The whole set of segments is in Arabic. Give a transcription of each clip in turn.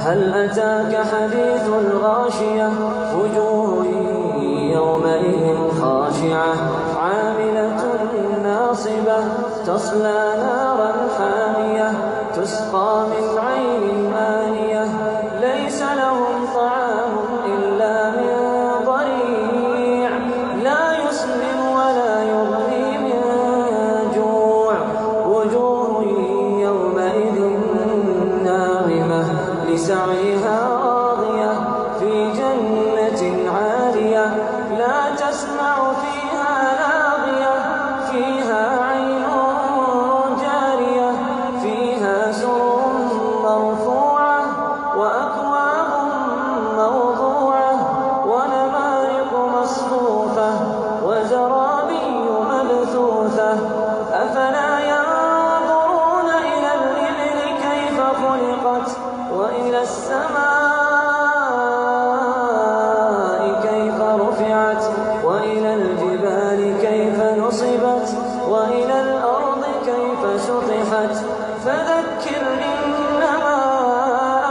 هل أتاك حديث الغاشية وجوه يومئذ خاشعة عاملة ناصبة تصلى نارا حامية تسقى من عين آنية ليس لهم طعام إلا من ضريع لا يسمن ولا يغني من جوع وجوه يومئذ ناعمة لسعيها راضية في جنة عالية لا تسمع فيها لاغية فيها عين جارية فيها سرر مرفوعة وأكواب موضوعة ونمارق مصفوفة وزرابي مبثوثة أفلا ينظرون إلى الإبل كيف خلقت وإلى السماء كيف رفعت وإلى الجبال كيف نصبت وإلى الأرض كيف سطحت فذكر إنما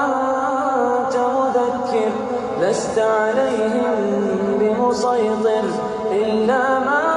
أنت مذكر لست عليهم بمسيطر إلا ما